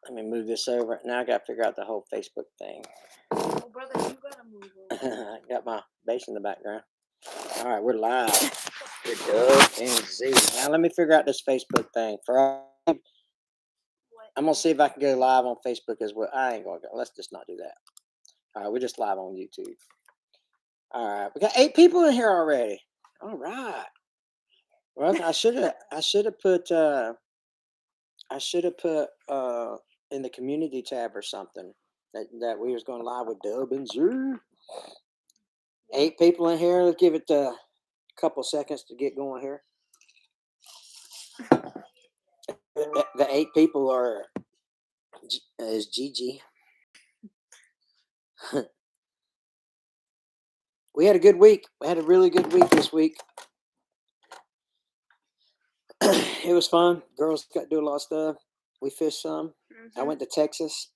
Let me move this over. Now I got to figure out the whole Facebook thing. Oh, brother, you gotta move over. Got my bass in the background. All right, we're live. We're Doug and Z. Now let me figure out this Facebook thing. I'm gonna see if I can go live on Facebook as well. I ain't gonna go. Let's just not do that. All right, we're just live on YouTube. All right, we got 8 people in here already. All right. Well, I should have put in the community tab or something that we was going live with Dub and Z. 8 people in here. Let's give it a couple seconds to get going here. The 8 people is Gigi. We had a good week. We had a really good week this week. It was fun. Girls got to do a lot of stuff. We fished some. I went to Texas.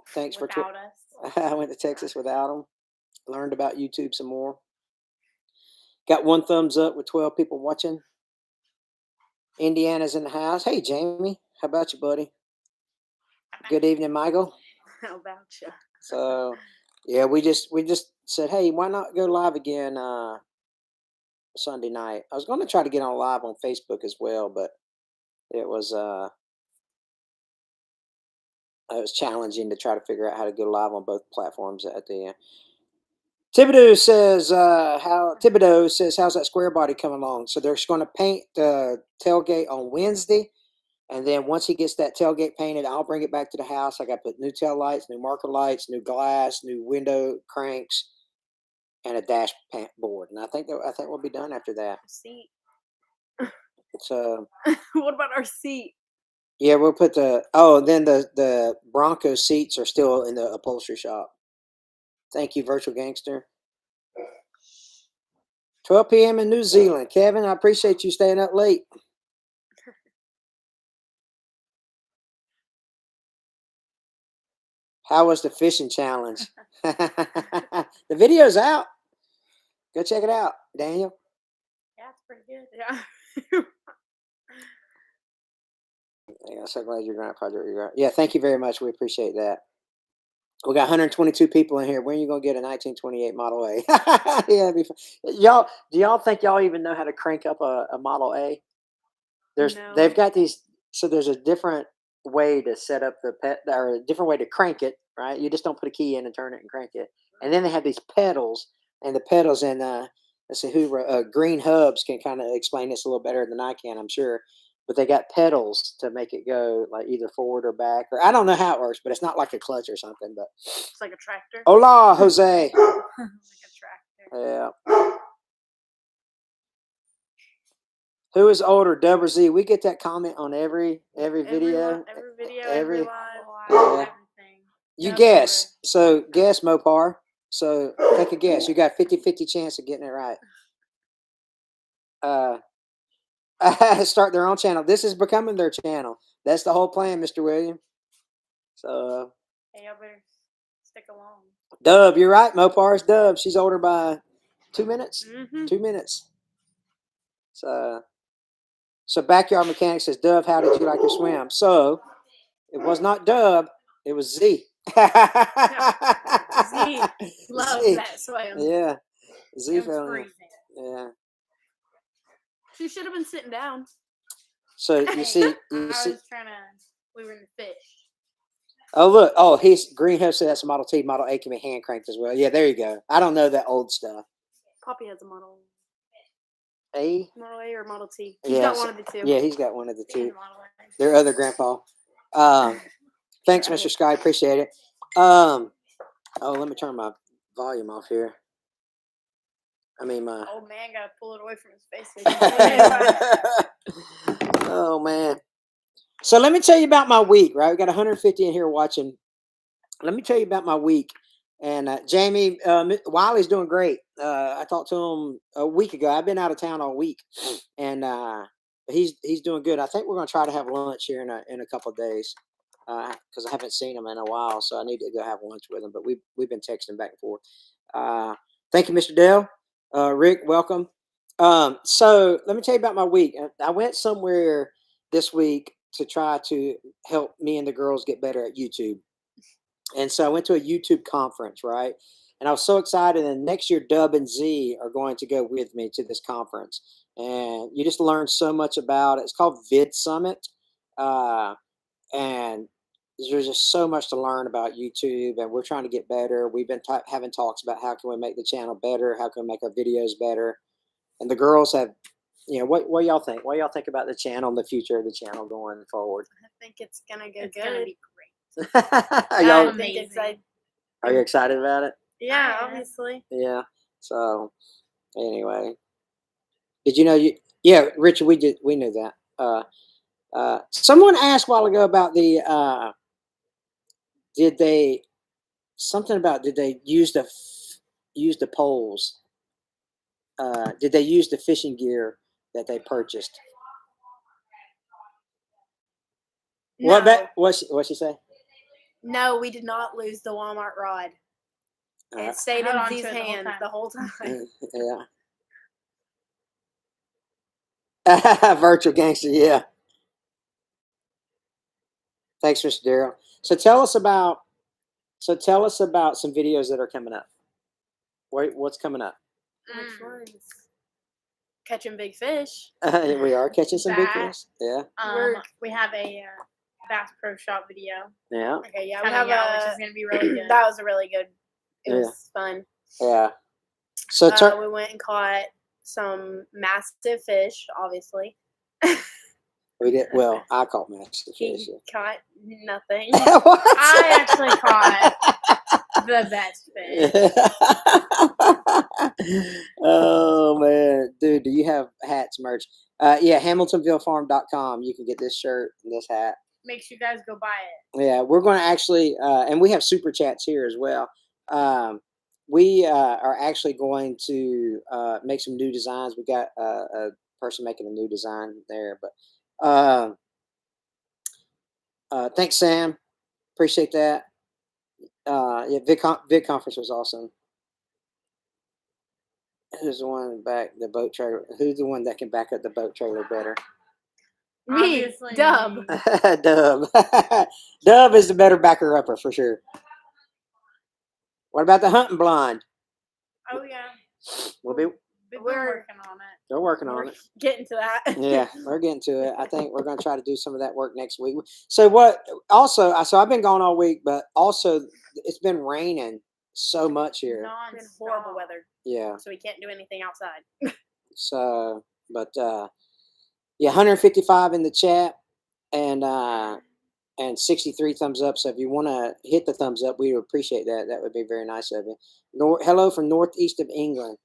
Thanks without us. I went to Texas without them. Learned about YouTube some more. Got 1 thumbs up with 12 people watching. Indiana's in the house. Hey, Jamie. How about you, buddy? Good evening, Michael. How about you? So, yeah, we just said, hey, why not go live again Sunday night? I was going to try to get on live on Facebook as well, but it was challenging to try to figure out how to go live on both platforms at the end. Thibodeau says, how's that square body coming along? So they're going to paint the tailgate on Wednesday. And then once he gets that tailgate painted, I'll bring it back to the house. I got to put new tail lights, new marker lights, new glass, new window cranks, and a dash board. And I think we'll be done after that. Seat. So what about our seat? Yeah, we'll put then the Bronco seats are still in the upholstery shop. Thank you, Virtual Gangster. 12 p.m. in New Zealand. Kevin, I appreciate you staying up late. How was the fishing challenge? The video's out. Go check it out, Daniel. Yeah, it's pretty good. Yeah. I'm so glad you're going to Yeah, thank you very much. We appreciate that. We got 122 people in here. When are you going to get a 1928 Model A? Yeah, y'all. Do y'all think y'all even know how to crank up a Model A? They've got these. So there's a different way to set up the or a different way to crank it. Right, you just don't put a key in and turn it and crank it. And then they have these pedals, and the pedals in let's see who Green Hubs can kind of explain this a little better than I can, I'm sure. But they got pedals to make it go like either forward or back, or I don't know how it works, but it's not like a clutch or something. But it's like a tractor. Hola, Jose. Like a Yeah. tractor. Who is older, Dub or Z? We get that comment on every video. Every video, every live, everything. You Dub guess. So guess, Mopar. So take a guess. You got 50-50 chance of getting it right. Start their own channel. This is becoming their channel. That's the whole plan, Mr. William. So hey, y'all better stick along. Dub, you're right. Mopar's Dub. She's older by 2 minutes. 2 minutes. So Backyard Mechanic says, Dub, how did you like your swim? So it was not Dub. It was Z. Z loves that swim. Yeah. Z fell in. Yeah. She should have been sitting down. So you see, we were in the fish. Oh look! Oh, Green House said that's a Model T. Model A can be hand cranked as well. Yeah, there you go. I don't know that old stuff. Poppy has a Model A. Model A or Model T. He's got one of the two. Yeah, he's got one of the two. Their other grandpa. Thanks, Mr. Sky. Appreciate it. Oh, let me turn my volume off here. I mean, my old man got to pull it away from his face. Oh man. So let me tell you about my week, right? We got 150 in here watching. Let me tell you about my week. And Jamie, Wiley's doing great. I talked to him a week ago. I've been out of town all week, and he's doing good. I think we're going to try to have lunch here in a couple of days because I haven't seen him in a while, so I need to go have lunch with him. But we've been texting back and forth. Thank you, Mr. Dell. Rick, welcome. So let me tell you about my week. I went somewhere this week to try to help me and the girls get better at YouTube. And so I went to a YouTube conference, right? And I was so excited. And next year, Dub and Z are going to go with me to this conference. And you just learn so much about it. It's called Vid Summit. And there's just so much to learn about YouTube. And we're trying to get better. We've been having talks about how can we make the channel better? How can we make our videos better? And the girls have, what y'all think? What y'all think about the channel and the future of the channel going forward? I think it's gonna go It's good. gonna be great. Are you excited about it? Yeah, obviously. Yeah. So anyway, did you know yeah, Richard, we knew that. Someone asked a while ago about the did they use the poles? Did they use the fishing gear that they purchased? No. What'd she say? No, we did not lose the Walmart rod. It stayed in Z's hands the whole time. Yeah. Virtual gangster, yeah. Thanks, Mr. Darrell. So tell us about some videos that are coming up. What's coming up? Which ones? Catching big fish. We are catching some big That. fish. Yeah. We have a Bass Pro Shop video. Yeah. Okay, yeah, we have which is gonna be really good. That was a really good. It was fun. Yeah. So we went and caught some massive fish, obviously. we did well. I caught massive fish. He caught nothing. What? I actually caught the best fish. Oh man, dude, do you have hats merch? Yeah, Hamiltonvillefarm.com. You can get this shirt and this hat. Make sure you guys go buy it. Yeah, we're going to actually, and we have super chats here as well. We are actually going to make some new designs. We got a person making a new design there, but thanks, Sam. Appreciate that. Yeah, Vid conference was awesome. Who's the one back the boat trailer? Who's the one that can back up the boat trailer better? Me, Dub. Dub. Dub is the better backer upper for sure. What about the hunting blind? Oh yeah. We're working on it. They're working on it. Getting to that. Yeah, we're getting to it. I think we're going to try to do some of that work next week. So I've been gone all week, but also it's been raining so much here. It's been horrible weather. Yeah. So we can't do anything outside. So, but yeah, 155 in the chat and 63 thumbs up. So if you want to hit the thumbs up, we would appreciate that. That would be very nice of you. Hello from northeast of England.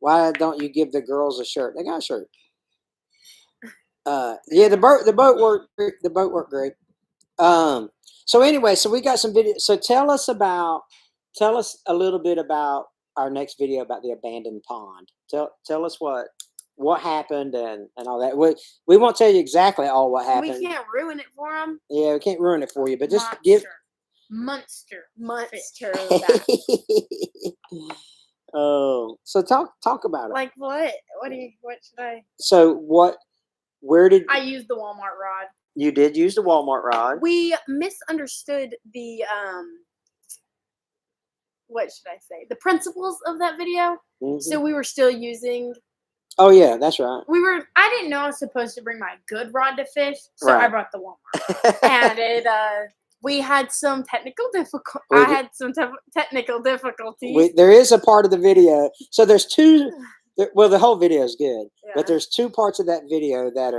Why don't you give the girls a shirt? They got a shirt. Yeah, the boat worked great. So anyway, so we got some video. So tell us a little bit about our next video about the abandoned pond. Tell us what happened and all that. We won't tell you exactly all what happened. We can't ruin it for them. Yeah, we can't ruin it for you, but just Monster. Oh, so talk about it. Like what? What should I? So where did I use the Walmart rod? You did use the Walmart rod. We misunderstood the what should I say? The principles of that video. Mm-hmm. So we were still using. Oh yeah, that's right. I didn't know I was supposed to bring my good rod to fish, so right. I brought the Walmart. And we had some technical difficulties. I had some technical difficulties. There is a part of the video. So there's two. Well, the whole video is good, but there's two parts of that video that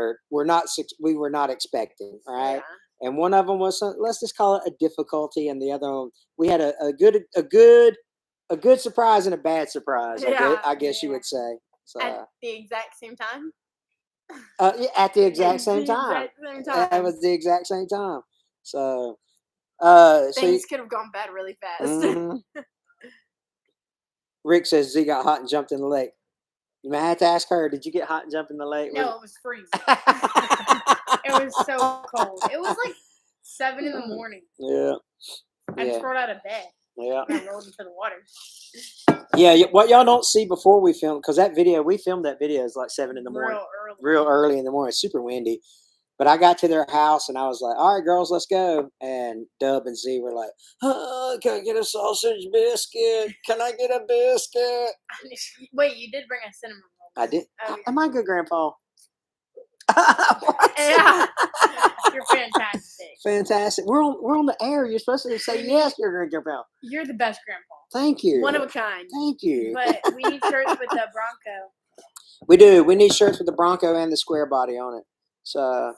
we were not expecting. Right. Yeah. And one of them was, let's just call it a difficulty, and the other one we had a good surprise and a bad surprise. I guess you would say. So, at the exact same time. At the exact same time. That was the exact same time. So things could have gone bad really fast. Mm-hmm. Rick says Z got hot and jumped in the lake. You might have to ask her, did you get hot and jump in the lake? No, it was freezing. It was so cold. It was like 7 in the morning. Yeah. I just rolled out of bed. Yeah. And I rolled into the water. Yeah, what y'all don't see before we film, because we filmed that video is like 7 in the morning. Real early in the morning. It's super windy. But I got to their house and I was like, all right, girls, let's go. And Dub and Z were like, can I get a sausage biscuit? Can I get a biscuit? Wait, you did bring a cinnamon roll. I did. Oh, Am I good, Grandpa? yeah. You're fantastic. Fantastic. We're on the air. You're supposed to say yes, you're good, Grandpa. You're the best grandpa. Thank you. One of a kind. Thank you. But we need shirts with the Bronco. We do. We need shirts with the Bronco and the square body on it. So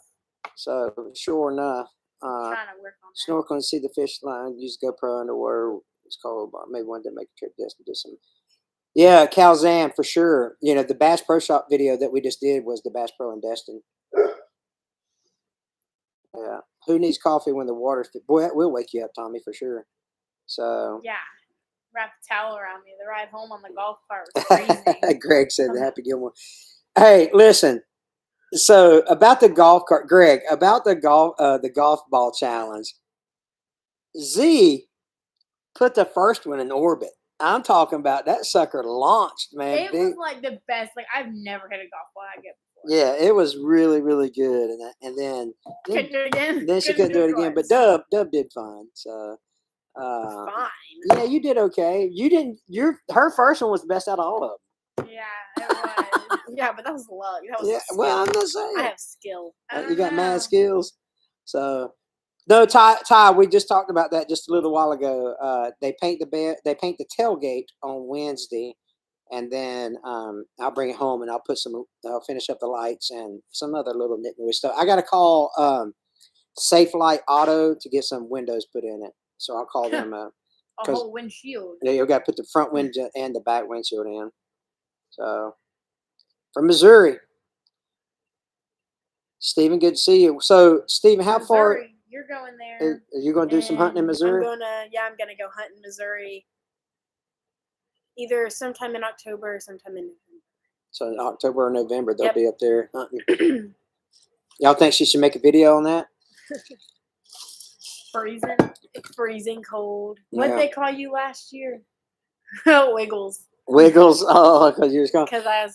sure enough. Trying to work on that. Snorkel and see the fish line. Use GoPro underwater. It's called. Maybe one day make a trip this and do some. Yeah, Calzam for sure. You know, the Bass Pro Shop video that we just did was the Bass Pro in Destin. Yeah. Who needs coffee when the water's... Boy, that will wake you up, Tommy, for sure. So... Yeah. Wrap a towel around me. The ride home on the golf cart was freezing. Greg said the Happy Gilmore. Hey, listen. So, about the golf cart... Greg, about the golf ball challenge. Z put the first one in orbit. I'm talking about that sucker launched, man. It was like the best. Like, I've never hit a golf ball I get before. Yeah, it was really, really good. And then couldn't do it again. Then she couldn't do it again. But Dub did fine. So fine. Yeah, you did okay. You didn't. Her first one was the best out of all of them. Yeah, it was. Yeah, but that was luck. That was well, I'm not saying. I have skill. You got mad skills. So. No, Ty, we just talked about that just a little while ago. They paint the tailgate on Wednesday, and then I'll bring it home and I'll finish up the lights and some other little nitty stuff. I got to call Safe Light Auto to get some windows put in it, so I'll call them. A whole windshield. Yeah, you got to put the front window and the back windshield in. So, from Missouri, Stephen, good to see you. So, Stephen, how far? You're going there. Are you going to do some hunting in Missouri? I'm gonna go hunt in Missouri. Either sometime in October or sometime in November. So in October or November, they'll be up there hunting. Y'all think she should make a video on that? Freezing. It's freezing cold. What did they call you last year? Wiggles. Wiggles. Oh, because you was going. Because I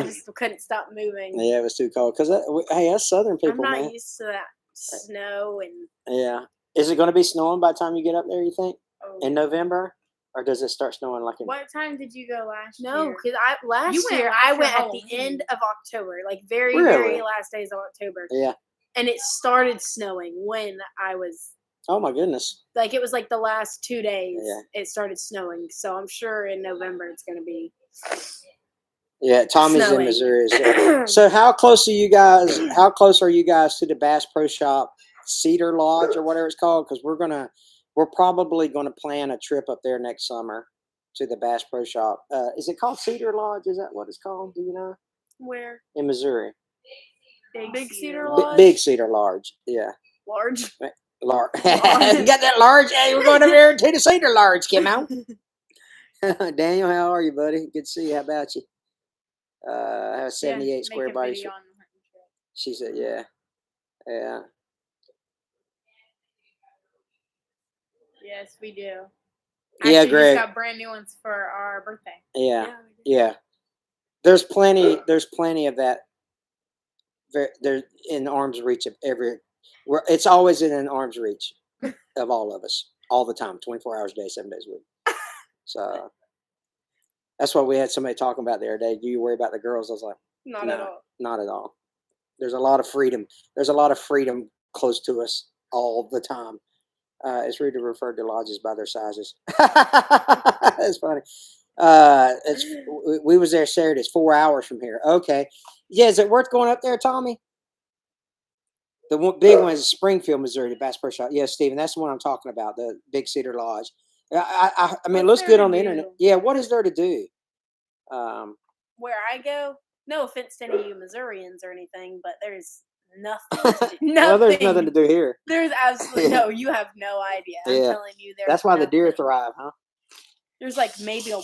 just couldn't stop moving. Yeah, it was too cold. Because hey, us Southern people, I'm not man. used to that snow and. Yeah, is it going to be snowing by the time you get up there? You think in November, or does it start snowing like in? What time did you go last year? No, because last year I went at the end of October, like very last days of October. Yeah, and it started snowing when I was. Oh my goodness! Like it was like the last 2 days. Yeah. It started snowing, so I'm sure in November it's going to be. Yeah, Tommy's snowing. In Missouri. So how close are you guys? How close are you guys to the Bass Pro Shop Cedar Lodge or whatever it's called? Because we're probably gonna plan a trip up there next summer to the Bass Pro Shop. Is it called Cedar Lodge? Is that what it's called? Do you know? Where? In Missouri. Big Cedar Lodge. Big Cedar Lodge. Yeah. Large. Large. You got that large? Hey, we're going over there to the Cedar Lodge, Kim out. Daniel, how are you, buddy? Good to see you. How about you? I have a 78 square body. She said, yeah. Yeah. Yes, we do. Yeah, Greg. We just got brand new ones for our birthday. Yeah. Yeah. There's plenty of that. They're in arm's reach of it's always in an arm's reach of all of us all the time, 24 hours a day, 7 days a week. So that's what we had somebody talking about the other day. Do you worry about the girls? I was like, not at all. Not at all. There's a lot of freedom. There's a lot of freedom close to us all the time. It's rude to refer to lodges by their sizes. That's funny. We was there Saturday. It's 4 hours from here. Okay. Yeah, is it worth going up there, Tommy? The big one is Springfield, Missouri, the Bass Pro Shop. Yeah, Stephen, that's the one I'm talking about, the Big Cedar Lodge. I mean, it looks good on the internet. Yeah, what is there to do? Where I go, no offense to any of you Missourians or anything, but there's nothing to do. Well, there's nothing to do here. There's absolutely no. You have no idea. I'm telling you, that's why the deer thrive, huh? There's like maybe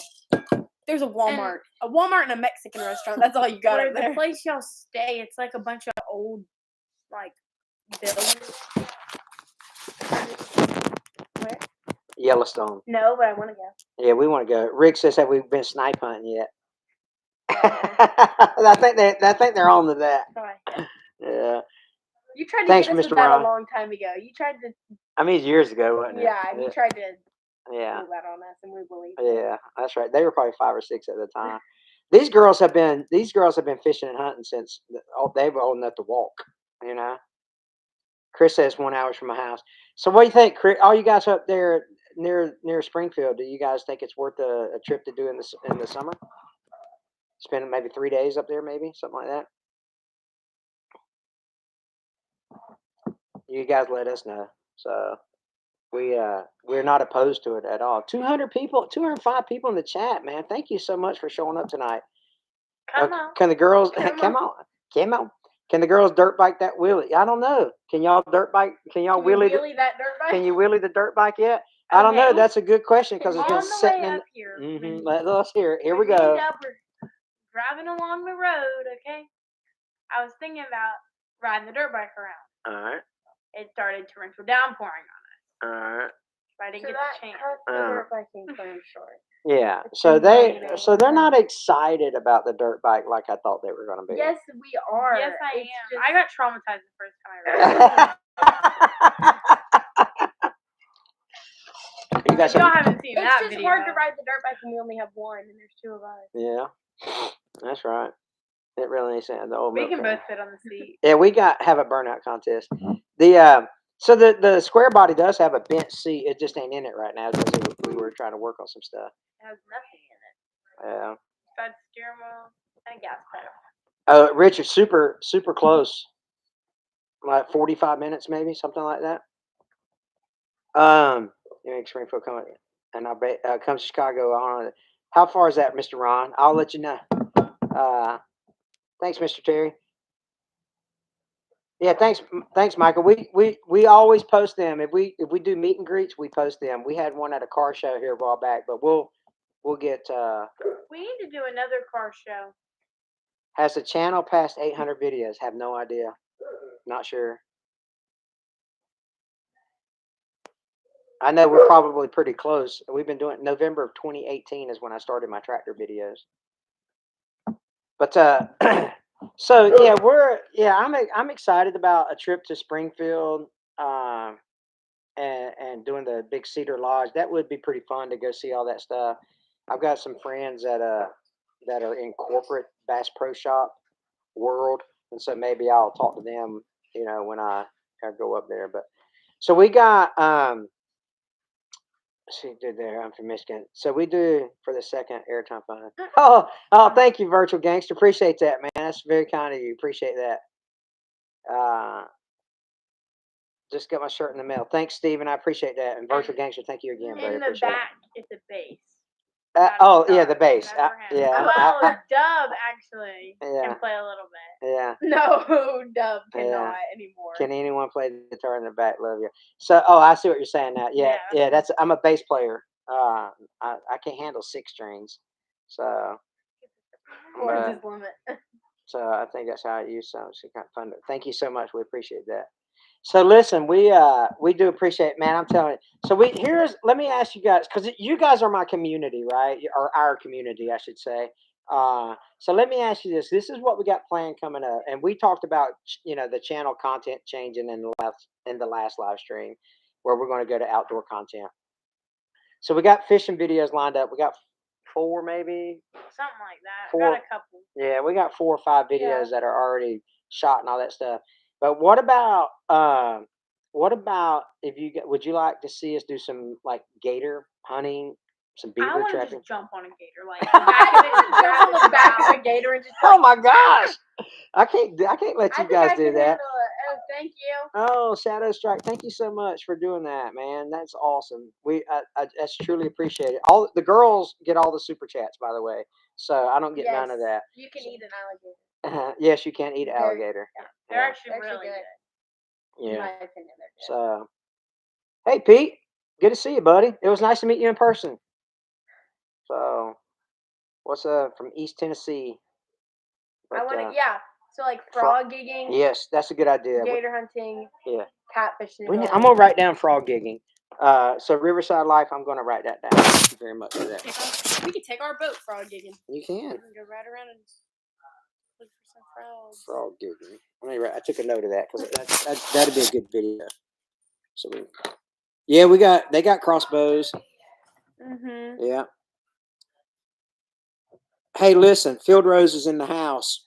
there's a Walmart, and a Mexican restaurant. That's all you got up there. The place y'all stay, it's like a bunch of old, like buildings. Where? Yellowstone. No, but I want to go. Yeah, we want to go. Rick says, "Have we been snipe hunting yet?" I think they're on to that. Right. Yeah. You tried to Thanks, get us Mr. with that Ron. a long time ago. You tried to. I mean, years ago, wasn't it? Yeah, you tried to. Yeah. Pull that on us, and we believed. Yeah, that's right. They were probably 5 or 6 at the time. These girls have been fishing and hunting since they were old enough to walk. You know. Chris says 1 hour from my house. So what do you think, Chris? All you guys up there near Springfield, do you guys think it's worth a trip to do in the summer? Spend maybe 3 days up there, maybe something like that. You guys let us know. So we're not opposed to it at all. 200 people, 205 people in the chat, man. Thank you so much for showing up tonight. Come on. Can the girls Come on. Come on. Can the girls dirt bike that wheelie? I don't know. Can y'all dirt bike? Can y'all wheelie that dirt bike? Can you wheelie the dirt bike yet? I don't know. That's a good question because it's been on the sitting way in. up here. Let's hear it. Here we When go. we're driving along the road, okay? I was thinking about riding the dirt bike around. All right. It started torrential downpouring on us. All right. So I didn't get the chance. The dirt biking plan short. Yeah. So they're not excited about the dirt bike like I thought they were going to be. Yes, we are. Yes, I am. I got traumatized the first time I rode it. You guys y'all haven't seen that video. It's just hard to ride the dirt bike when we only have one and there's 2 of us. Yeah, that's right. It really is. The old we can milk both sit on the seat. Yeah, we have a burnout contest. So the square body does have a bent seat. It just ain't in it right now because we were trying to work on some stuff. It has nothing in it. Yeah. Besides steering wheel and a gas pedal. Richard, super close. Like 45 minutes, maybe something like that. Springfield coming, and I bet comes to Chicago. How far is that, Mr. Ron? I'll let you know. Thanks, Mr. Terry. Yeah, thanks, Michael. We always post them. If we do meet and greets, we post them. We had one at a car show here a while back, but we'll get. We need to do another car show. Has the channel passed 800 videos? Have no idea. Not sure. I know we're probably pretty close. We've been doing November of 2018 is when I started my tractor videos. But so yeah, I'm excited about a trip to Springfield and doing the big Cedar Lodge. That would be pretty fun to go see all that stuff. I've got some friends that are in corporate Bass Pro Shop world, and so maybe I'll talk to them, when I go up there. But so we got she did there. I'm from Michigan. So we do for the second airtime fund. Oh, thank you, Virtual Gangster. Appreciate that, man. That's very kind of you. Appreciate that. Just got my shirt in the mail. Thanks, Steven. I appreciate that. And Virtual Gangster, thank you again, buddy. In the back, it's a base. Yeah, the bass. Yeah. Well, Dub actually can play a little bit. Yeah. No, Dub cannot anymore. Can anyone play the guitar in the back? Love you. So, I see what you're saying now. Yeah. I'm a bass player. I can't handle 6 strings, so. Chords is limit. So I think that's how I use some. It's kind of fun. Thank you so much. We appreciate that. So listen, we do appreciate it, man. I'm telling you. So let me ask you guys, because you guys are my community, right? Or our community, I should say. So let me ask you this. This is what we got planned coming up. And we talked about, the channel content changing in the last live stream where we're going to go to outdoor content. So we got fishing videos lined up. We got 4 maybe. Something like that. 4, got a couple. Yeah, we got 4 or 5 videos that are already shot and all that stuff. But what about would you like to see us do some like gator hunting, some beaver trapping? I want to just jump on a gator, like on the back of a gator and just. Oh my gosh! I can't let you guys do that. Oh, thank you. Oh, Shadow Strike, thank you so much for doing that, man. That's awesome. That's truly appreciated. All the girls get all the super chats, by the way, so I don't get none of that. You can eat an alligator. Yes, you can eat alligator. They're actually really good. Yeah. In my opinion, they're good. So, hey Pete, good to see you, buddy. It was nice to meet you in person. So, what's from East Tennessee? But, so like frog gigging. Yes, that's a good idea. Gator hunting. Yeah. Catfishing. I'm gonna write down frog gigging. So Riverside Life, I'm gonna write that down. Thank you very much for that. We can take our boat frog gigging. You can. We can go right around and look for some frogs. Frog giggling. I took a note of that because that'd be a good video. So they got crossbows. Mm-hmm. Yeah. Hey, listen, Field Rose is in the house.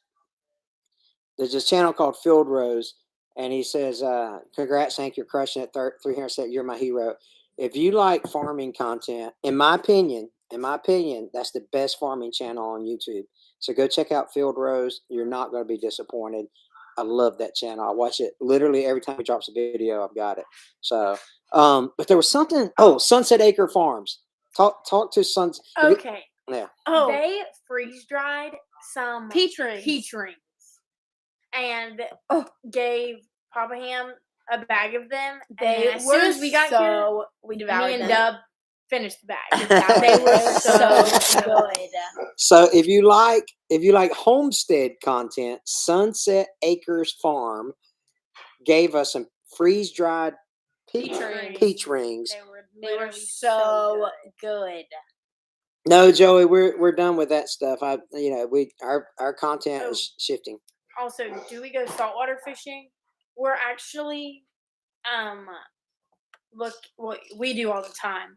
There's this channel called Field Rose, and he says, "Congrats, Hank, you're crushing it. 300 you're my hero." If you like farming content, in my opinion, that's the best farming channel on YouTube. So go check out Field Rose. You're not going to be disappointed. I love that channel. I watch it literally every time he drops a video. I've got it. So, but there was something. Oh, Sunset Acre Farms. Talk to Sons. Okay. Yeah. Oh, They freeze dried some peach rings. And gave Papa Ham a bag of them. They and as soon as we got here, we devoured me and them. Dub finished the bag. They were so good. So if you like homestead content, Sunset Acres Farm gave us some freeze dried peach rings. They were so good. No, Joey, we're done with that stuff. Our content is shifting. Also, do we go saltwater fishing? We're actually we do all the time,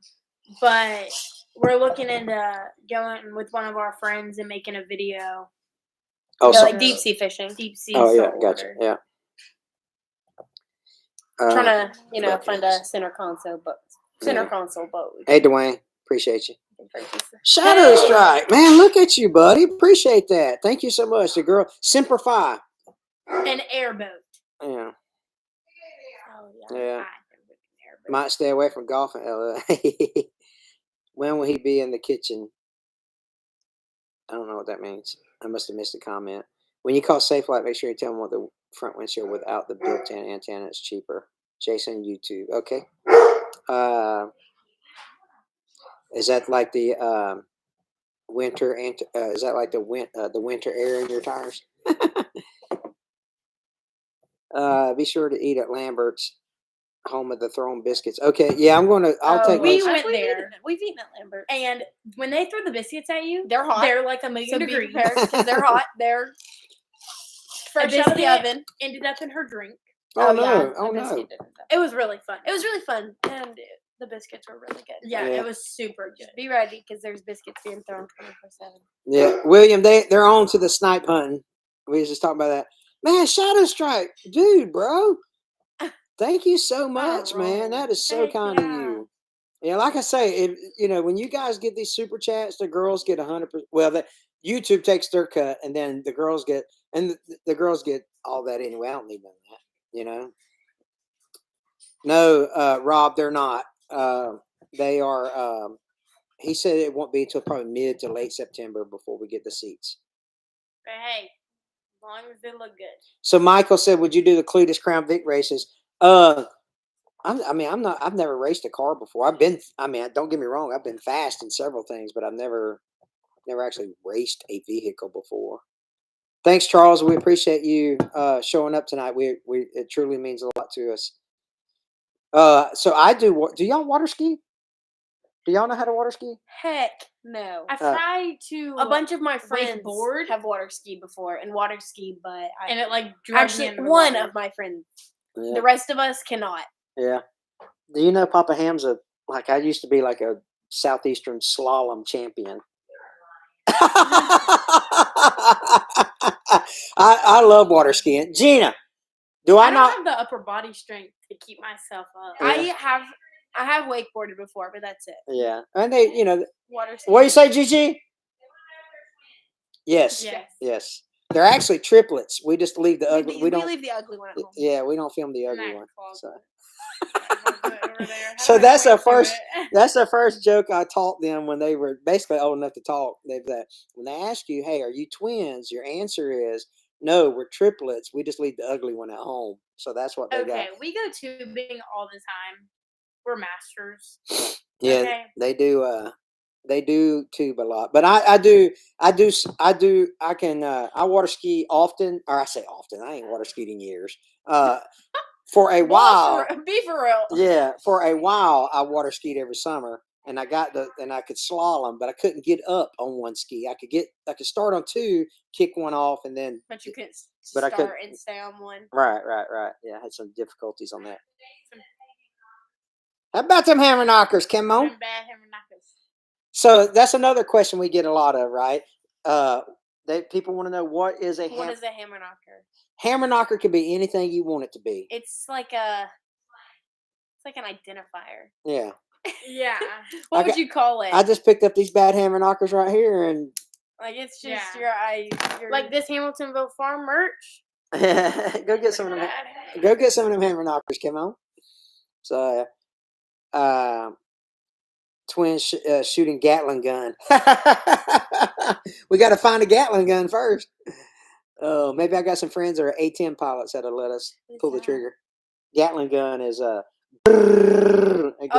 but we're looking into going with one of our friends and making a video. Oh, like deep sea fishing. Deep sea yeah, saltwater. gotcha. Yeah. Trying to find a center console boat. Hey, Dwayne, appreciate you. Shadow Strike, man, look at you, buddy. Appreciate that. Thank you so much. The girl, Simplify. An airboat. Yeah. Oh, yeah. Might stay away from golf in LA. When will he be in the kitchen? I don't know what that means. I must have missed a comment. When you call Safe Flight, make sure you tell them what the front windshield without the built-in antenna is cheaper. Jason, YouTube. Okay. Is that like the winter? Is that like the winter air in your tires? Be sure to eat at Lambert's, home of the thrown biscuits. Okay, yeah, I'll take. We went there. We've eaten at Lambert's, and when they throw the biscuits at you, they're hot. They're like 1,000,000 degrees because they're hot. They're fresh out of the oven. Ended up in her drink. Oh no! Yeah, Oh no! It was really fun. And the biscuits were really good. Yeah, it was super good. Be ready because there's biscuits being thrown 24/7. Yeah, William, they're on to the snipe hunting. We was just talking about that. Man, Shadow Strike, dude, bro. Thank you so much, man. That is so kind of you. Yeah, like I say, when you guys get these super chats, the girls get 100%. Well, YouTube takes their cut, and then the girls get, the girls get all that anyway. I don't need none of that, No, Rob, they're not. They are. He said it won't be until probably mid to late September before we get the seats. But hey, as long as they look good. So Michael said, "Would you do the Cletus Crown Vic races?" I've never raced a car before. Don't get me wrong, I've been fast in several things, but I've never actually raced a vehicle before. Thanks, Charles. We appreciate you showing up tonight. It truly means a lot to us. So I do. Do y'all water ski? Do y'all know how to water ski? Heck no. I've tried to. A bunch of my friends board have water ski before and water ski, but and it actually one of my friends. Yeah. The rest of us cannot. Yeah. Do you know Papa Ham's I used to be like a Southeastern slalom champion. I love water skiing. Gina, I don't have the upper body strength to keep myself up. Yeah. I have wakeboarded before, but that's it. Yeah. And they, Water skiing. what do you say, Gigi? Yes. Yes. They're actually triplets. We just leave the ugly. We don't leave the ugly one at home. Yeah, we don't film the ugly one. So. So that's the first joke I taught them when they were basically old enough to talk. When they ask you, "Hey, are you twins?" Your answer is, "No, we're triplets. We just leave the ugly one at home." So that's what they got. Okay, we go tubing all the time. We're masters. Yeah, okay. They do tube a lot, but I water ski often, or I say often. I ain't water skied in years. For a while, Be for real. Yeah, for a while I water skied every summer. and I could slalom, but I couldn't get up on one ski. I could start on two, kick one off, and then. But you couldn't But I start could- and stay on one. Right. Yeah, I had some difficulties on that. How about them hammer knockers, Kimmo? Them bad hammer knockers. So that's another question we get a lot of, right? People want to know what is a What is a hammer knocker? hammer knocker can be anything you want it to be. It's like an identifier. Yeah. Yeah. What would you call it? I just picked up these bad hammer knockers right here, and like it's just Yeah. your Like this Hamiltonville Farm merch. go get some of them. Go get some of them hammer knockers, come on. So, twins shooting Gatling gun. We got to find a Gatling gun first. Oh, maybe I got some friends that are A-10 pilots that'll let us pull the trigger. Gatling gun is Oh,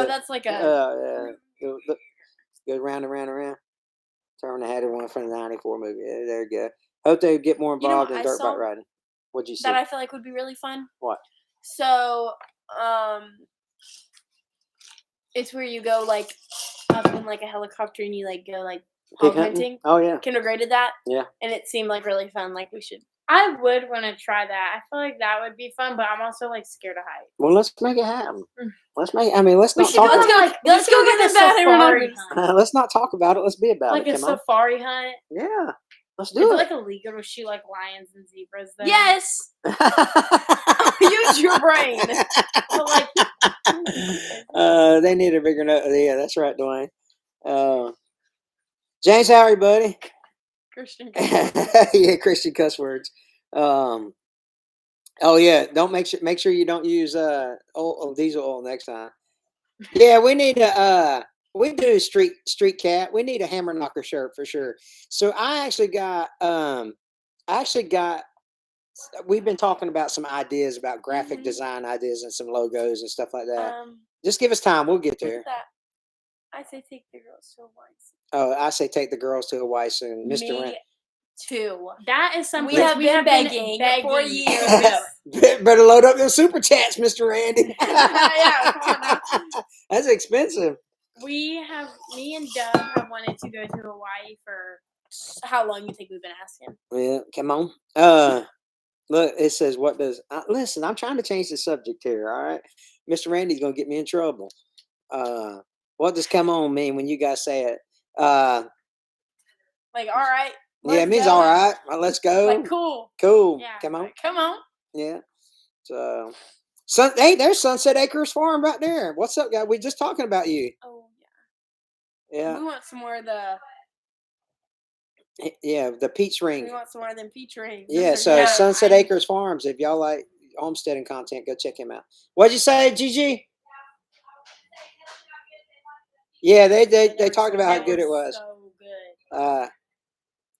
that's like go round and round and round. Turn the head one from the '94 movie. Yeah, there you go. Hope they get more You know involved what in I dirt saw bike riding. What'd you see? that I feel like would be really fun. What? So, it's where you go like up in like a helicopter and you like go like hog hunting. Oh yeah. Kinder did that. Yeah. And it seemed like really fun. Like we should. I would want to try that. I feel like that would be fun, but I'm also like scared of heights. Well, let's make it happen. Let's make. I mean, let's not should talk. go- About, let's go get the bad hammer knockers. let's not talk about it. Let's be about Like it. a Come on. safari hunt. Yeah. Let's Is do it it. like illegal to shoot like lions and zebras? Then? Yes. Use your brain. But like, They need a bigger note. Yeah, that's right, Dwayne. James, how are you, buddy? Christian. Yeah, Christian cuss words. Oh yeah, don't make sure you don't use diesel oil next time. Yeah, we need a we do street cat. We need a hammer knocker shirt for sure. So I actually got we've been talking about some ideas about graphic design ideas and some logos and stuff like that. Just give us time, we'll get there. I say take the girls to Hawaii. Oh, I say take the girls to Hawaii soon. Mr. Rand. Too. that is something We have been been begging for years. Better load up them super chats, Mr. Randy. Yeah, come on now. That's expensive. Me and Doug have wanted to go to Hawaii for How long you think we've been asking? Yeah, come on. Look, it says, what does, listen, I'm trying to change the subject here, all right? Mr. Randy's going to get me in trouble. What does come on mean when you guys say it? Like, all right. Yeah, it means all right. Well, let's go. Like, cool. Cool. Yeah. Come on. Come on. Yeah. So, hey, there's Sunset Acres Farm right there. What's up, guy? We just talking about you. Oh, Yeah. We want some more of The peach ring. We want some more of them peach rings. Yeah, so Sunset Acres Farms. If y'all like homesteading content, go check him out. What'd you say, Gigi? Yeah, they talked about how good it was. So good.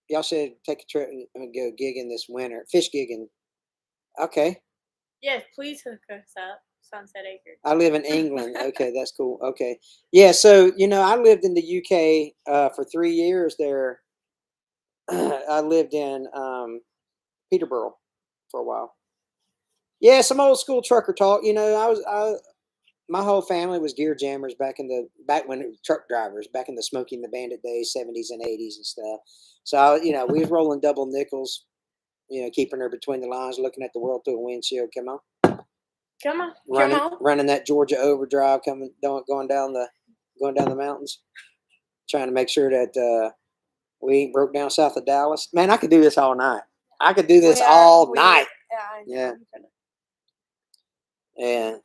Y'all should take a trip and go gigging this winter. Fish gigging. Okay. yes, please hook us up, Sunset Acres. I live in England. Okay, that's cool. Okay. Yeah, so I lived in the UK for 3 years there. I lived in Peterborough for a while. Yeah, some old school trucker talk. My whole family was gear jammers back when it was truck drivers, back in the Smokey and the Bandit days, 70s and 80s and stuff. So, we was rolling double nickels, keeping her between the lines, looking at the world through a windshield. Come on. Come on. Running that Georgia overdrive, going down the mountains, trying to make sure that we ain't broke down south of Dallas. Man, I could do this all night. I could do this all night. Yeah. Yeah.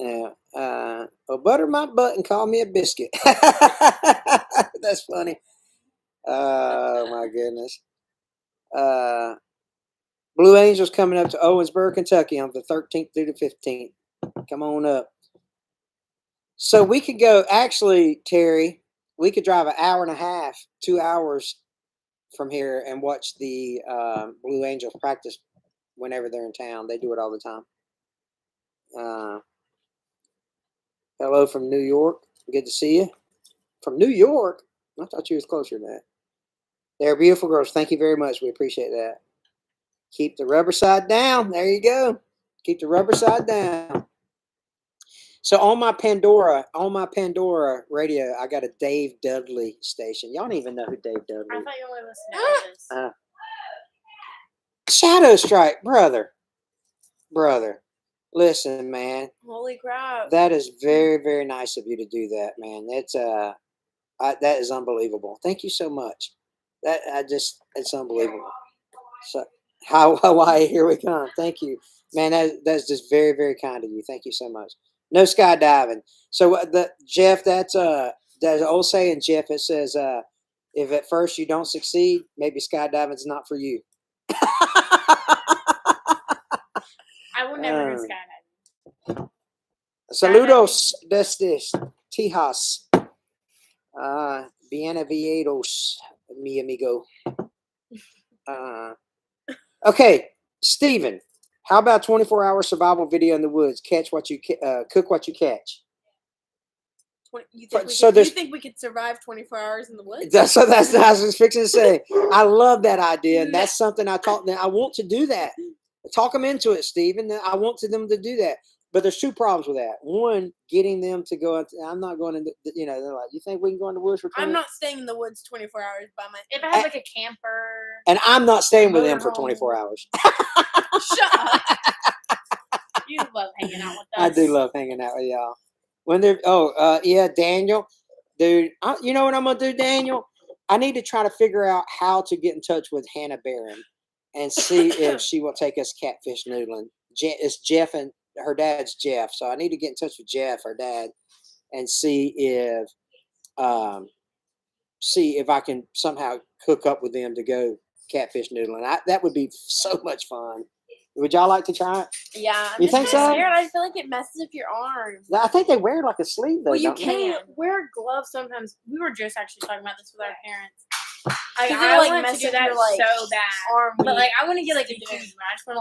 Yeah. Well, butter my butt and call me a biscuit. That's funny. Oh my goodness. Blue Angels coming up to Owensboro, Kentucky on the 13th through the 15th. Come on up. So we could go, actually, Terry, we could drive an hour and a half, 2 hours from here and watch the Blue Angels practice whenever they're in town. They do it all the time. Hello from New York. Good to see you. From New York? I thought you was closer than that. They're beautiful girls. Thank you very much. We appreciate that. Keep the rubber side down. There you go. Keep the rubber side down. So on my Pandora radio, I got a Dave Dudley station. Y'all don't even know who Dave Dudley I is. thought you only listened to Elvis. Shadow Strike, brother. Listen, man. Holy crap. That is very, very nice of you to do that, man. That's that is unbelievable. Thank you so much. It's unbelievable. So Hawaii, here we come. Thank you, man. That's just very, very kind of you. Thank you so much. No skydiving. So Jeff, that's an old saying, Jeff. It says, if at first you don't succeed, maybe skydiving's not for you. I will never do skydiving. Saludos desde Tejas. Bienvenidos, mi amigo. Okay, Steven, how about 24-hour survival video in the woods? Catch what you cook what you catch. You there's- think we could survive 24 hours in the woods? So that's what I was fixing to say. I love that idea, and that's something I want to do that. Talk them into it, Steven. I want them to do that. But there's two problems with that. One, getting them to go. I'm not going to. They're like, you think we can go in the woods for 20? I'm not staying in the woods 24 hours by myself. If I have like a camper. And I'm not staying with them for motorhome. 24 hours. Shut up. You love hanging out with us. I do love hanging out with y'all. When they're Daniel, dude. You know what I'm gonna do, Daniel? I need to try to figure out how to get in touch with Hannah Barron and see if she will take us catfish noodling. It's Jeff and her dad's Jeff, so I need to get in touch with Jeff, her dad, and see if I can somehow hook up with them to go catfish noodling. That would be so much fun. Would y'all like to try it? Yeah. You think so? Scared. I feel like it messes up your arms. I think they wear like a sleeve though. Well, you don't they? can't. Wear gloves sometimes. We were just actually talking about this with our parents. Like, Because I I like want to mess do up that your, like, so bad. arm. But like, I want to get like a tease where I just want to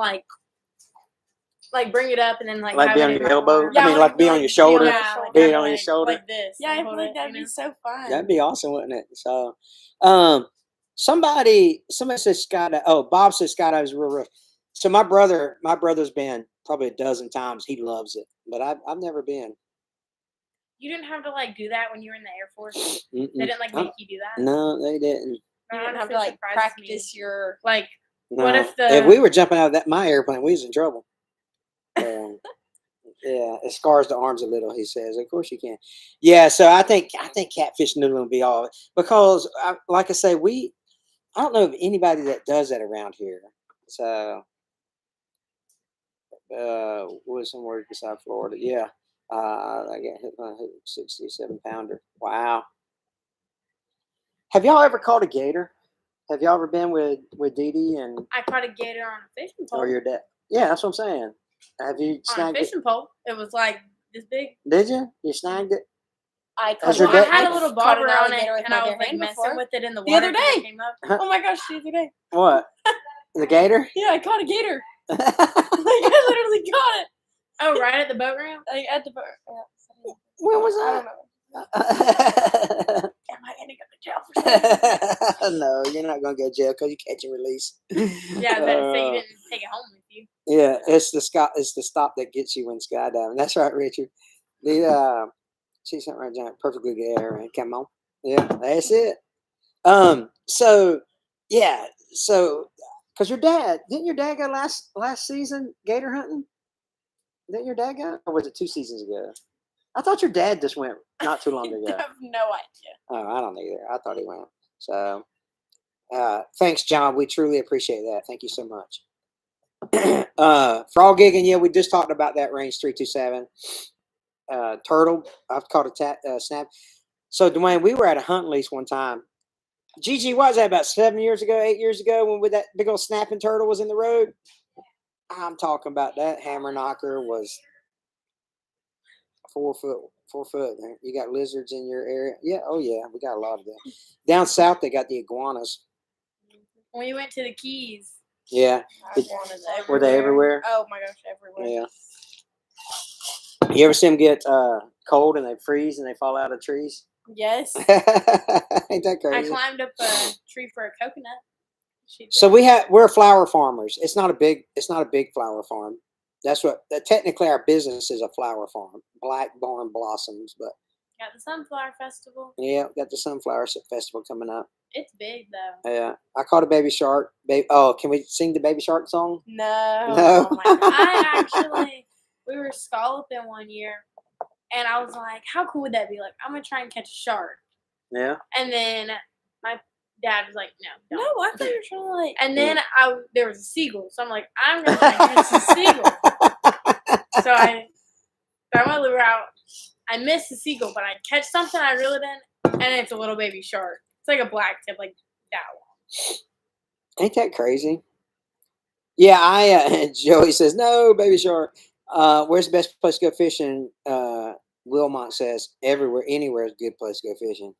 like bring it up and then like have be it on in your my elbow. arm. I mean, like be on your shoulder. Yeah, Be have it, on your shoulder. like this. Yeah, I and feel hold like it, that'd you be know? so fun. That'd be awesome, wouldn't it? So, somebody says skydive. Oh, Bob says skydive is real rough. So my brother's been probably a dozen times. He loves it, but I've never been. You didn't have to like do that when you were in the Air Force. Mm-mm. They didn't like make you do that. No, they didn't. You That don't have to honestly like surprises practice me. your. Like, No. what if we were jumping out of my airplane, we was in trouble. Yeah, it scars the arms a little. He says, "Of course you can." Yeah, so I think catfish noodling will be all because, like I say, I don't know of anybody that does that around here. So, was somewhere beside Florida. Yeah, I got hit by a 67-pounder. Wow. Have y'all ever caught a gator? Have y'all ever been with Dee Dee and I caught a gator on a fishing pole. or your dad? Yeah, that's what I'm saying. Have you On a snagged it? fishing pole. It was like this big. Did you? You snagged it? I That's caught your Well, I dad- had a little caught an bobber on it, alligator with and my I was bare like hand messing before. with it in the The water. other till it day. came up. Oh my gosh, the other day. What? The gator? Yeah, I caught a gator. When Like I literally caught it. Oh, right at the boat ramp. Like at the boat. was I that? don't know. Am I gonna go to jail for something? No, you're not gonna go to jail because you catch and release. Yeah, but so you didn't take it home with you. Yeah, it's the stop that gets you when skydiving. That's right, Richard. See something right there, perfectly good air, right? Come on, yeah, that's it. So yeah, because didn't your dad go last season gator hunting? Didn't your dad go, or was it 2 seasons ago? I thought your dad just went not too long ago. I have no idea. Oh, I don't either. I thought he went. So, thanks, John. We truly appreciate that. Thank you so much. Frog gigging, yeah, we just talked about that range 327. Turtle, I've caught a snap. So, Dwayne, we were at a hunt lease one time. Gigi, what was that, about 8 years ago, when that big old snapping turtle was in the road? I'm talking about that hammer knocker was 4 foot. 4 foot. You got lizards in your area? Yeah. Oh, yeah. We got a lot of them. Down south, they got the iguanas. When you went to the Keys. Yeah. Were they everywhere? Oh my gosh, everywhere. Yeah. You ever see them get cold and they freeze and they fall out of trees? Yes. Ain't that I crazy? climbed up a tree for a coconut. So we're flower farmers. It's not a big flower farm. That's what technically our business is, a flower farm, Black Barn Blossoms. But Got the Sunflower Festival. yeah, got the Sunflower Festival coming up. It's big though. Yeah, I caught a baby shark. Oh, can we sing the baby shark song? No. No. Oh my God. I actually, we were scalloping one year, and I was like, "How cool would that be? Like, I'm gonna try and catch a shark." Yeah. And then my dad was like, "No, No, don't." I thought you were trying to like. And then there was a seagull, so I'm like, "I'm gonna try and catch a seagull." So I throw my lure out. I missed the seagull, but I catch something I reeled in, and it's a little baby shark. It's like a black tip, like that long. Ain't that crazy? Yeah, Joey says, no, baby shark. Where's the best place to go fishing? Wilmont says, everywhere, anywhere is a good place to go fishing.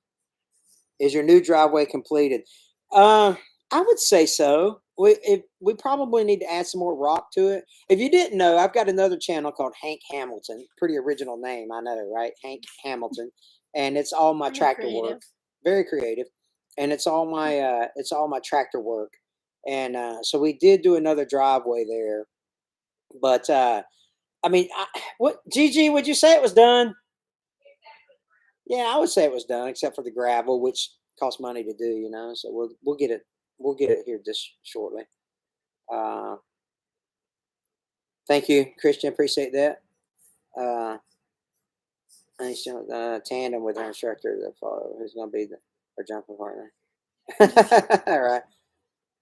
Is your new driveway completed? I would say so. We probably need to add some more rock to it. If you didn't know, I've got another channel called Hank Hamilton. Pretty original name, I know, right? Hank Hamilton, and it's all my tractor work. Very creative, and it's all my tractor work. And so we did do another driveway there, but I mean, what Gigi? Would you say it was done? Yeah, I would say it was done, except for the gravel, which costs money to do. You know, so we'll get it. We'll get it here just shortly. Thank you, Christian. Appreciate that. And he's tandem with our instructor, who's going to be our jumping partner. All right.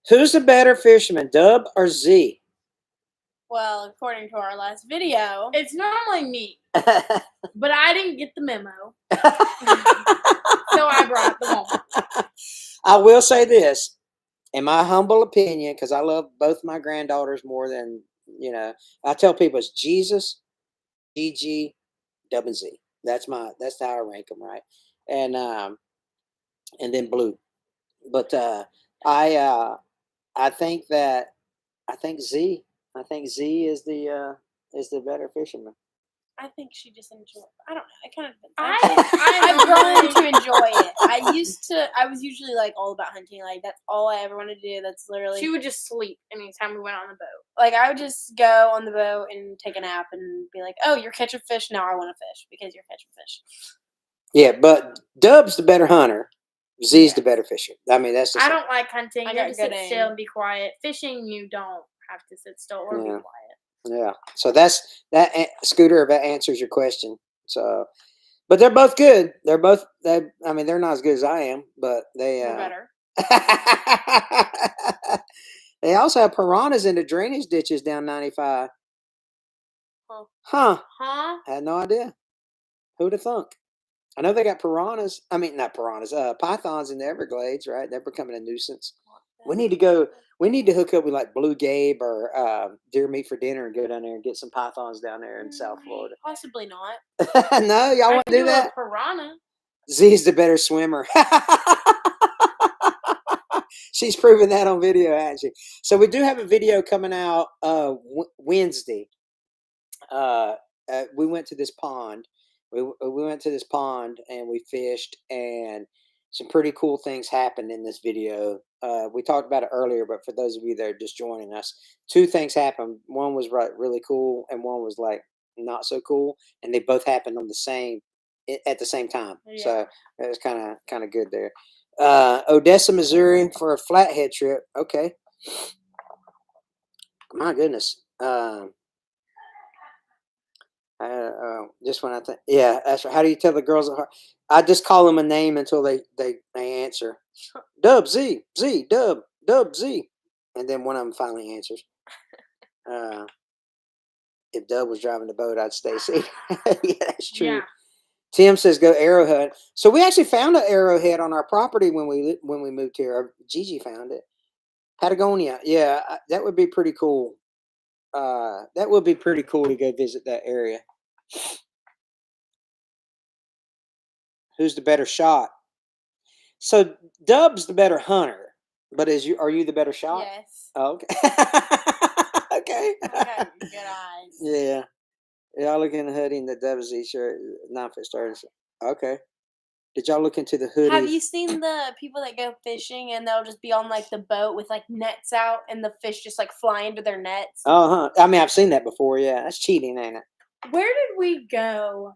Who's the better fisherman, Dub or Z? Well, according to our last video, It's normally me, but I didn't get the memo, so I brought the one. I will say this, in my humble opinion, because I love both my granddaughters more than, I tell people it's Jesus, GG, Dub, and Z. That's how I rank them, right? And then Blue. But I think Z. I think Z is the better fisherman. I think she just enjoyed. I don't know. I kind of. I've I've grown to enjoy it. I was usually like all about hunting. Like that's all I ever wanted to do. That's literally. She would just sleep anytime we went on the boat. Like I would just go on the boat and take a nap and be like, "Oh, you're catching fish now. I want to fish because you're catching fish." Yeah, but Dub's the better hunter. Z's the better fisher. I mean, that's. I don't like hunting. I You have got to sit good still aim. and be quiet. Fishing, you don't have to sit still or be quiet. Yeah. So that Scooter. That answers your question. So, but they're both good. They're both. They're not as good as I am, but they. We're better. They also have piranhas in the drainage ditches down 95. Huh? Huh? I had no idea. Who'd have thunk? I know they got piranhas. I mean, not piranhas. Pythons in the Everglades, right? They're becoming a nuisance. We need to go. We need to hook up with like Blue Gabe or Deer Meat for Dinner and go down there and get some pythons down there in South Florida. Possibly not. No, y'all want to do that? A piranha. Z's the better swimmer. She's proven that on video, hasn't she? So we do have a video coming out Wednesday. We went to this pond. We went to this pond and we fished, and some pretty cool things happened in this video. We talked about it earlier, but for those of you that are just joining us, two things happened. One was really cool, and one was like not so cool, and they both happened at the same time. Yeah. So it was kind of good there. Odessa, Missouri for a flathead trip. Okay. My goodness. Just when I think, yeah, that's right. How do you tell the girls at heart? I just call them a name until they answer. Dub Z, Dub Z, and then one of them finally answers. If Dub was driving the boat, I'd stay safe. Yeah, that's true. Yeah. Tim says go arrowhead. So we actually found an arrowhead on our property when we moved here. Gigi found it. Patagonia. Yeah, that would be pretty cool. That would be pretty cool to go visit that area. Who's the better shot? So Dub's the better hunter, but are you the better shot? Yes. Oh, okay. Okay. I got good eyes. Yeah. Y'all looking at hoodie in the WZ shirt, 9-foot stars. Okay. Did y'all look into the hoodie? Have you seen the people that go fishing and they'll just be on like the boat with like nets out and the fish just like fly into their nets? I mean, I've seen that before. Yeah, that's cheating, ain't it? Where did we go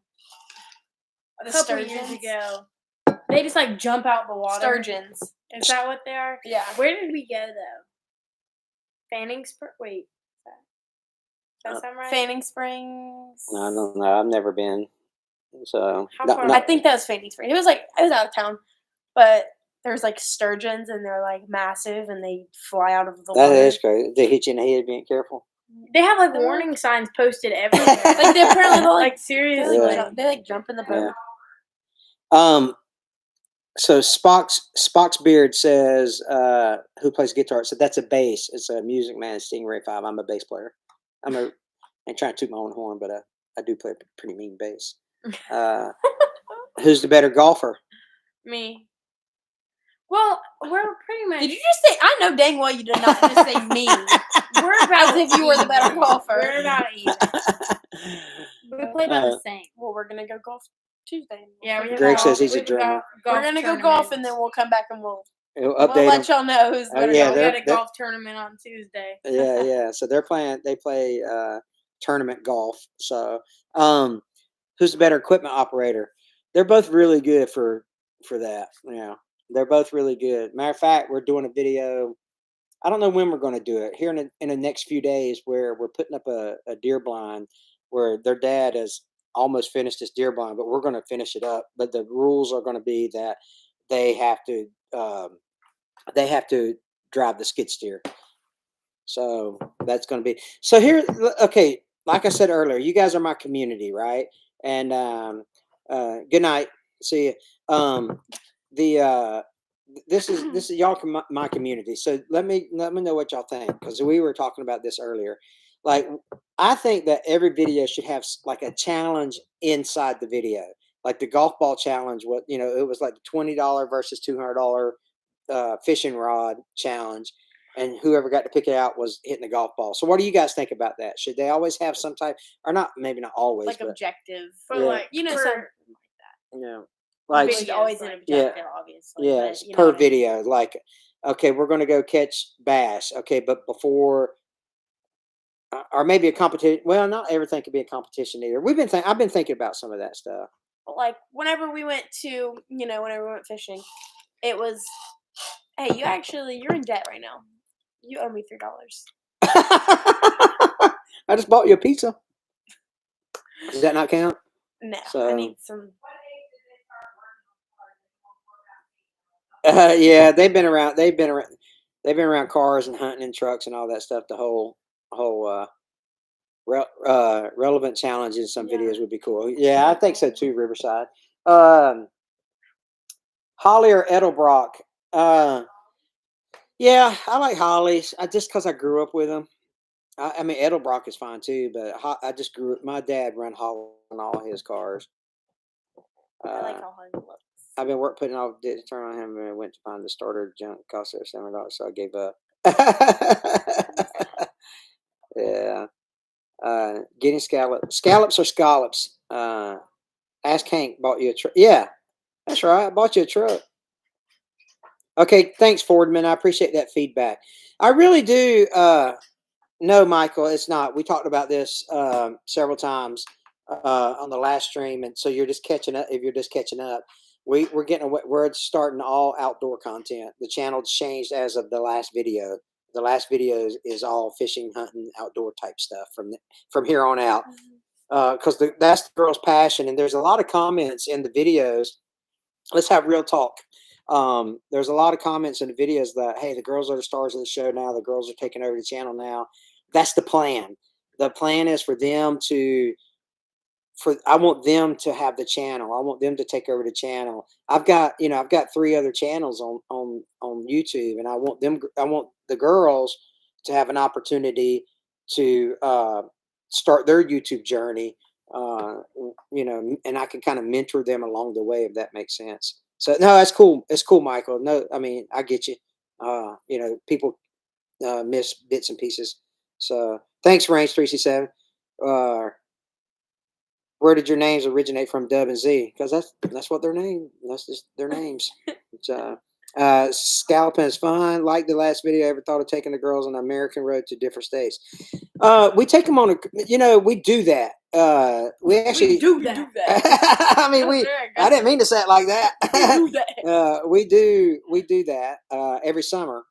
a couple years ago? They just like jump out the water. Sturgeons. Is that what they are? Yeah. Where did we go though? Fanning Spring. Wait. Does that sound right? Fanning Springs. I don't know. I've never been. So How far? I think that was Fanning Springs. It was out of town, but there's like sturgeons and they're like massive and they fly out of the water. That is crazy. They hit you in the head. Being careful. They have like warning signs posted everywhere. Like they apparently like seriously, they like jump in the boat. Yeah. So Spock's beard says, who plays guitar? So that's a bass. It's a Music Man Stingray 5. I'm a bass player. I'm trying to toot my own horn, but I do play a pretty mean bass. Who's the better golfer? Me. Well, we're pretty much. Did you just say? I know dang well you did not just say me. We're about as if you were the better golfer. We're about even. We play about the same. Well, we're gonna go golf Tuesday. Yeah, Greg says he's a drummer. We're gonna go golf and then we'll come back and we'll update let y'all know who's better. We got a golf tournament on Tuesday. Yeah. So they play tournament golf. So who's the better equipment operator? They're both really good for that. Yeah. They're both really good. Matter of fact, we're doing a video. I don't know when we're going to do it. Here in the next few days, where we're putting up a deer blind, where their dad has almost finished this deer blind, but we're going to finish it up. But the rules are going to be that they have to drive the skid steer. So that's going to be. So here, okay. Like I said earlier, you guys are my community, right? And good night. See you. This is y'all my community. So let me know what y'all think, because we were talking about this earlier. Like, I think that every video should have like a challenge inside the video, like the golf ball challenge. What it was like the $20 versus $200 fishing rod challenge, and whoever got to pick it out was hitting the golf ball. So what do you guys think about that? Should they always have some type, or not? Maybe not always, like but objective, but yeah. something like that. Yeah. Like there's always an objective, obviously. Yeah, but, per video. Like, okay, we're going to go catch bass. Okay, but before, or maybe a competition. Well, not everything could be a competition either. I've been thinking about some of that stuff. Like whenever we went fishing, it was, hey, you're in debt right now. You owe me $3. I just bought you a pizza. Does that not count? No, So, I need some. Yeah, they've been around cars and hunting and trucks and all that stuff. The whole relevant challenges in some videos would be cool. Yeah, I think so too, Riverside. Holly or Edelbrock? Yeah, I like Hollies. Just because I grew up with them. I mean, Edelbrock is fine too, but I just grew up. My dad ran Holly on all his cars. I like how Holly looks. I've been putting off to turn on him, and I went to find the starter junk. Cost $7, so I gave up. Yeah. Getting scallops or scallops. Ask Hank bought you a truck. Yeah, that's right. I bought you a truck. Okay, thanks, Fordman. I appreciate that feedback. I really do. No, Michael, it's not. We talked about this several times on the last stream, and so you're just catching up. If you're just catching up, we're starting all outdoor content. The channel changed as of the last video. The last video is all fishing, hunting, outdoor type stuff from here on out, because that's the girl's passion. And there's a lot of comments in the videos. Let's have real talk. There's a lot of comments in the videos that, hey, the girls are the stars of the show now. The girls are taking over the channel now. That's the plan. The plan is for them to. I want them to have the channel. I want them to take over the channel. I've got 3 other channels on YouTube, and I want the girls to have an opportunity to start their YouTube journey. And I can kind of mentor them along the way, if that makes sense. So no, that's cool. It's cool, Michael. No, I mean, I get you. People miss bits and pieces. So thanks, Range 367. Where did your names originate from, Dub and Z? Because that's what their name. That's just their names. It's, scalping is fun. Like the last video, ever thought of taking the girls on the American road to different states? We take them on we do that. We actually do that. I mean, I didn't mean to say it like that. We do that. We do that every summer,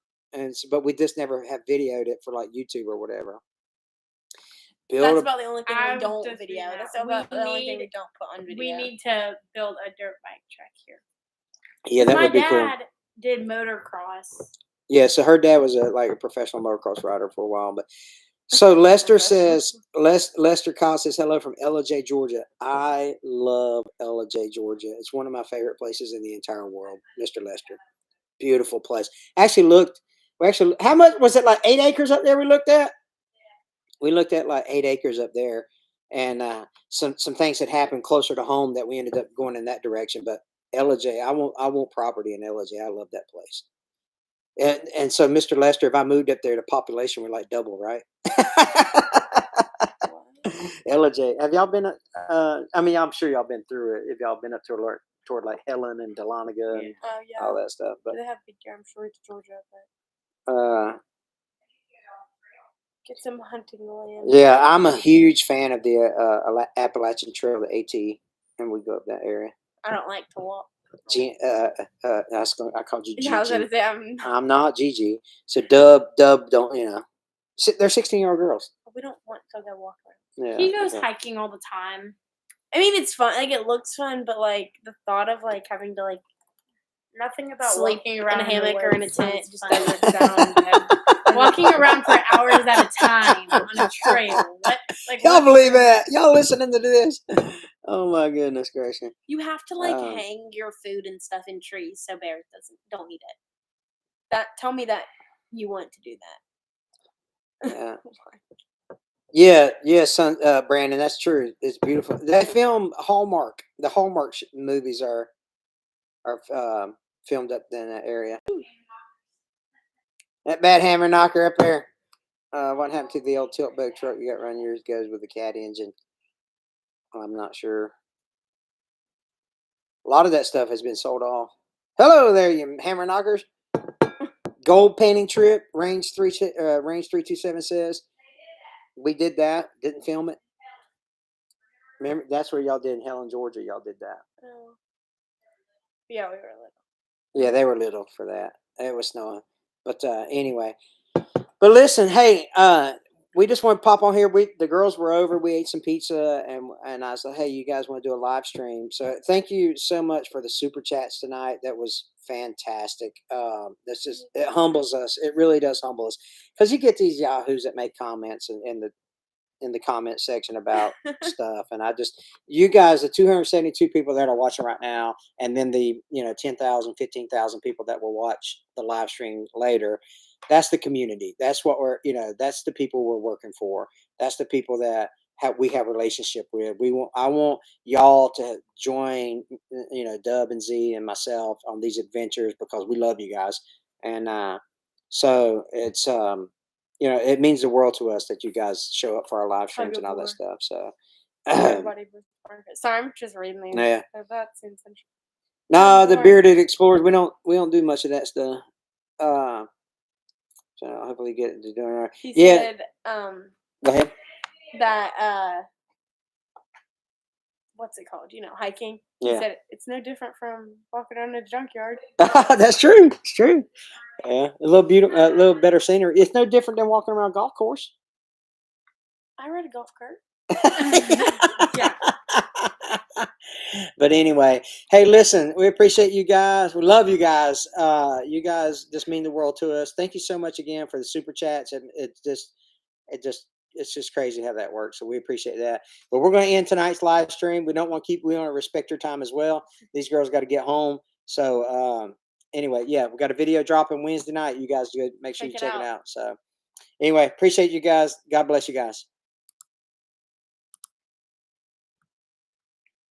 but we just never have videoed it for like YouTube or whatever. That's about the only thing we I've don't just video. seen That's that. about We the only thing need- we don't put on video. We need to build a dirt bike track here. Yeah, that My would be cool. dad did motocross. Yeah, so her dad was like a professional motocross rider for a while, but so Lester says Lester Kyle says hello from LJ, Georgia. I love LJ, Georgia. It's one of my favorite places in the entire world, Mr. Lester. Beautiful place. How much was it? Like 8 acres up there we looked at? We looked at like 8 acres up there, and some things had happened closer to home that we ended up going in that direction. But LJ, I want property in LJ. I love that place. And so, Mr. Lester, if I moved up there, the population would like double, right? LJ, have y'all been? I mean, I'm sure y'all been through it. If y'all been up toward like Helen and Dahlonega and all that stuff, but They have big. I'm sure it's Georgia, uh, get some hunting land. yeah, I'm a huge fan of the Appalachian Trail, the AT, and we go up that area. I don't like to walk. I called you Gigi. I was gonna say I'm not Gigi. So Dub, don't they're 16-year-old girls. we don't want to go walk around. Yeah, He goes hiking all the time. I mean, it's fun. Like it looks fun, but like the thought of like having to like Nothing about sleep walking in around a hammock the or in a woods tent sounds just fun. doesn't sound good. Walking around for hours at a time on a trail. What? Like y'all what- believe that? Y'all listening to this? Oh my goodness gracious! You have to like Um, hang your food and stuff in trees so bears don't eat it. Tell me that you want to do that. Yeah, son, Brandon, that's true. It's beautiful. They film Hallmark. The Hallmark movies are filmed up in that area. That bad hammer knocker up there. What happened to the old tilt boat truck you got run years ago with the cat engine? I'm not sure. A lot of that stuff has been sold off. Hello there, you hammer knockers. Gold painting trip, range 327 says. We did that. Didn't film it. Remember, that's where y'all did in Helen, Georgia. Y'all did that. Yeah, we were little. Yeah, they were little for that. It was snowing. But anyway. But listen, hey, we just want to pop on here. The girls were over. We ate some pizza, and I said, hey, you guys want to do a live stream? So thank you so much for the super chats tonight. That was fantastic. It humbles us. It really does humble us, because you get these yahoos that make comments in the comment section about stuff, and you guys, the 272 people that are watching right now, and then the 10,000, 15,000 people that will watch the live stream later. That's the community. That's what that's the people we're working for. That's the people that we have a relationship with. I want y'all to join, Dub and Z and myself on these adventures, because we love you guys. And so it's, it means the world to us that you guys show up for our live streams and all that stuff. So Everybody was sorry, I'm just reading these. yeah. That seems interesting. No, the bearded explorers, we don't do much of that stuff. So hopefully get to doing all right. He said, go ahead. That what's it called? Hiking. Yeah. He said it's no different from walking around a junkyard. That's true. It's true. Yeah, a little better scenery. It's no different than walking around a golf course. I rode a golf cart. Yeah. But anyway, hey, listen, we appreciate you guys. We love you guys. You guys just mean the world to us. Thank you so much again for the super chats. It's just crazy how that works. So we appreciate that. But we're going to end tonight's live stream. We want to respect your time as well. These girls got to get home. So anyway, yeah, we got a video dropping Wednesday night. You guys make sure you check it out. So anyway, appreciate you guys. God bless you guys.